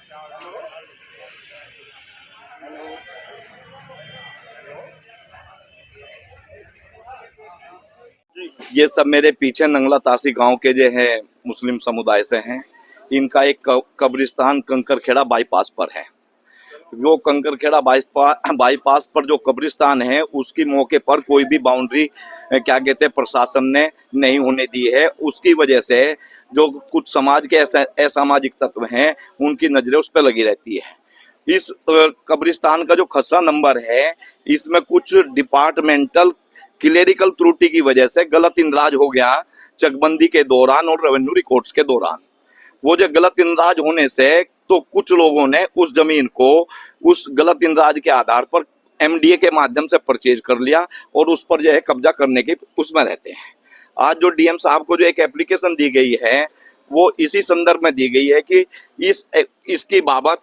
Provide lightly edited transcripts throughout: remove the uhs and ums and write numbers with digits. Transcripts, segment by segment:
ये सब मेरे पीछे नंगला तासी गांव के जो है मुस्लिम समुदाय से हैं। इनका एक कब्रिस्तान कंकरखेड़ा बाईपास पर है। वो कंकरखेड़ा बाईपास पर जो कब्रिस्तान है उसकी मौके पर कोई भी बाउंड्री क्या कहते हैं प्रशासन ने नहीं होने दी है। उसकी वजह से जो कुछ समाज के असामाजिक तत्व हैं उनकी नजरें उस पर लगी रहती है। इस कब्रिस्तान का जो खसरा नंबर है इसमें कुछ डिपार्टमेंटल क्लेरिकल त्रुटि की वजह से गलत इंदराज हो गया चकबंदी के दौरान और रेवेन्यू रिकॉर्ड्स के दौरान। वो जो गलत इंदराज होने से तो कुछ लोगों ने उस जमीन को उस गलत इंदराज के आधार पर एमडीए के माध्यम से परचेज कर लिया और उस पर जो है कब्जा करने के उसमें रहते हैं। आज जो डीएम साहब को जो एक एप्लीकेशन दी गई है वो इसी संदर्भ में दी गई है कि इसकी बाबत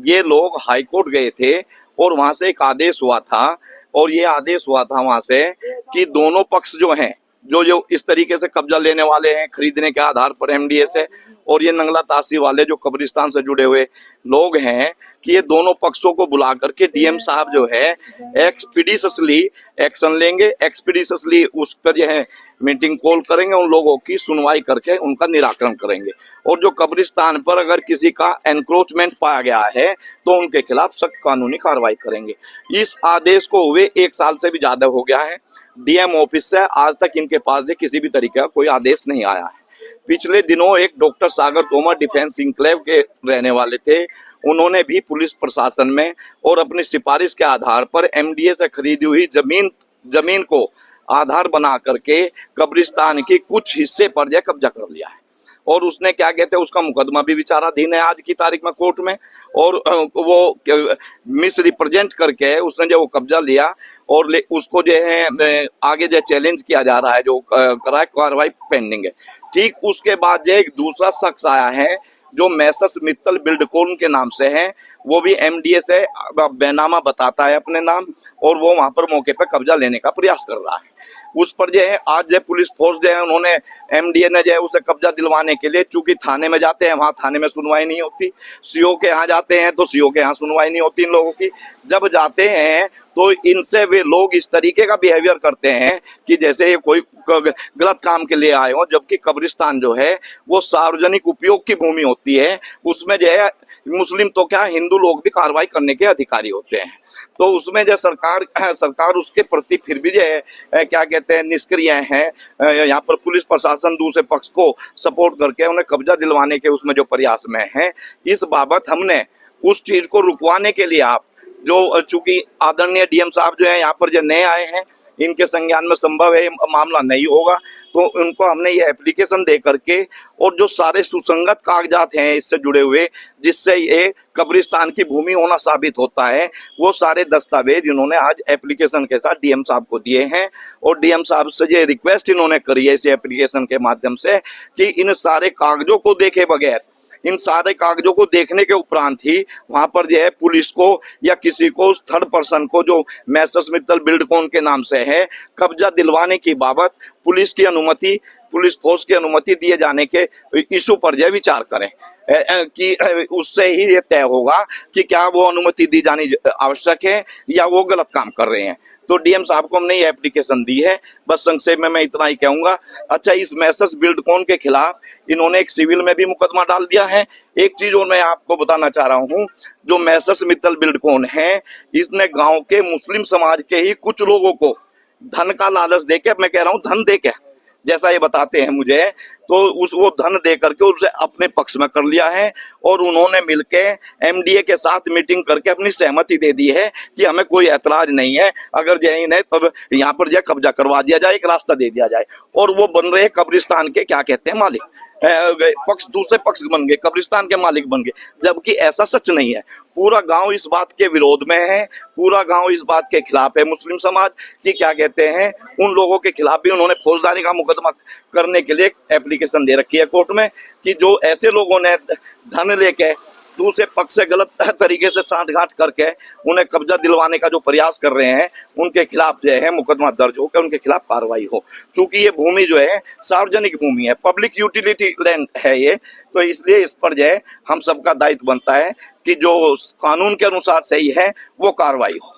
ये लोग हाई कोर्ट गए थे और वहां से एक आदेश हुआ था और ये आदेश हुआ था वहां से कि दोनों पक्ष जो हैं जो इस तरीके से कब्जा लेने वाले हैं खरीदने के आधार पर एमडीए से और ये नंगला तासी वाले जो कब्रिस्तान से जुड़े हुए लोग हैं कि ये दोनों पक्षों को बुला करके डीएम साहब जो है एक्सपीडिशसली एक्शन लेंगे। एक्सपीडिशसली उस पर जो है मीटिंग कॉल करेंगे, उन लोगों की सुनवाई करके उनका निराकरण करेंगे और जो कब्रिस्तान पर अगर किसी का एनक्रोचमेंट पाया गया है तो उनके खिलाफ सख्त कानूनी कार्रवाई करेंगे। इस आदेश को हुए 1 साल से भी ज्यादा हो गया है। डीएम ऑफिस से आज तक इनके पास किसी भी तरीके का कोई आदेश नहीं आया है। पिछले दिनों एक डॉक्टर सागर तोमर डिफेंस इंक्लेव के रहने वाले थे, उन्होंने भी पुलिस प्रशासन में और अपनी सिफारिश के आधार पर एमडीए से खरीदी हुई जमीन को आधार बना करके कब्रिस्तान के कुछ हिस्से पर जो कब्जा कर लिया है और उसने क्या कहते हैं उसका मुकदमा भी विचाराधीन है आज की तारीख में कोर्ट में और वो मिस रिप्रेजेंट करके उसने जो वो कब्जा लिया और उसको जो है आगे जो चैलेंज किया जा रहा है जो कराए कार्रवाई पेंडिंग है। ठीक उसके बाद जो एक दूसरा शख्स आया है जो मैसर्स मित्तल बिल्डकॉन के नाम से है, वो भी एमडीए से बेनामा बताता है अपने नाम और वो वहां पर मौके पर कब्जा लेने का प्रयास कर रहा है। उस पर जो है आज जो पुलिस फोर्स जो है उन्होंने एमडीए ने जो है उसे कब्जा दिलवाने के लिए चूंकि थाने में जाते हैं वहां थाने में सुनवाई नहीं होती, सीओ के यहाँ जाते हैं तो सीओ के यहाँ सुनवाई नहीं होती इन लोगों की। जब जाते हैं तो इनसे वे लोग इस तरीके का बिहेवियर करते हैं कि जैसे ये कोई गलत काम के लिए आए हो, जबकि कब्रिस्तान जो है वो सार्वजनिक उपयोग की भूमि होती है, उसमें जो है मुस्लिम तो क्या हिंदू लोग भी कार्रवाई करने के अधिकारी होते हैं। तो उसमें जो सरकार उसके प्रति फिर भी जो है क्या कहते हैं निष्क्रिय है। यहाँ पर पुलिस प्रशासन दूसरे पक्ष को सपोर्ट करके उन्हें कब्जा दिलवाने के उसमें जो प्रयास में है। इस बाबत हमने उस चीज को रुकवाने के लिए आप जो चूंकि आदरणीय डीएम साहब जो है यहाँ पर जो नए आए हैं इनके संज्ञान में संभव है मामला नहीं होगा तो उनको हमने ये एप्लीकेशन दे करके और जो सारे सुसंगत कागजात हैं इससे जुड़े हुए जिससे ये कब्रिस्तान की भूमि होना साबित होता है वो सारे दस्तावेज इन्होंने आज एप्लीकेशन के साथ डीएम साहब को दिए हैं और डीएम साहब से ये रिक्वेस्ट इन्होंने करी है इस एप्लीकेशन के माध्यम से कि इन सारे कागजों को देखे बगैर इन सारे कागजों को देखने के उपरांत ही वहां पर जो है पुलिस को या किसी को उस थर्ड पर्सन को जो मैसर्स मित्तल बिल्डकॉन के नाम से है कब्जा दिलवाने की बाबत पुलिस फोर्स की अनुमति दिए जाने के इशू पर जो विचार करें कि उससे ही ये तय होगा कि क्या वो अनुमति दी जानी आवश्यक है या वो गलत काम कर रहे हैं। तो डीएम साहब को हमने ये एप्लीकेशन दी है। बस संक्षेप में मैं इतना ही कहूंगा। अच्छा, इस मैसर्स बिल्डकॉन के खिलाफ इन्होंने एक सिविल में भी मुकदमा डाल दिया है। एक चीज और मैं आपको बताना चाह रहा हूँ, जो मैसर्स मित्तल बिल्डकॉन है इसने गांव के मुस्लिम समाज के ही कुछ लोगों को धन का लालच देके, मैं कह रहा हूँ धन देके, जैसा ये बताते हैं मुझे, तो वो धन दे करके उसे अपने पक्ष में कर लिया है और उन्होंने मिलके एमडीए के साथ मीटिंग करके अपनी सहमति दे दी है कि हमें कोई ऐतराज नहीं है, अगर जय है तब यहाँ पर जो कब्जा करवा दिया जाए, एक रास्ता दे दिया जाए। और वो बन रहे कब्रिस्तान के क्या कहते हैं मालिक, दूसरे पक्ष बन गए, कब्रिस्तान के मालिक बन गए, जबकि ऐसा सच नहीं है। पूरा गांव इस बात के विरोध में है, पूरा गांव इस बात के खिलाफ है। मुस्लिम समाज की क्या कहते हैं उन लोगों के खिलाफ भी उन्होंने फौजदारी का मुकदमा करने के लिए एप्लीकेशन दे रखी है कोर्ट में कि जो ऐसे लोगों ने धन लेके दूसरे पक्ष से गलत तरीके से सांठ-गांठ करके उन्हें कब्जा दिलवाने का जो प्रयास कर रहे हैं, उनके खिलाफ जो है मुकदमा दर्ज होकर उनके खिलाफ कार्रवाई हो। चूंकि ये भूमि जो है सार्वजनिक भूमि है, पब्लिक यूटिलिटी लैंड है ये, तो इसलिए इस पर जो है हम सबका दायित्व बनता है कि जो कानून के अनुसार सही है वो कार्रवाई हो।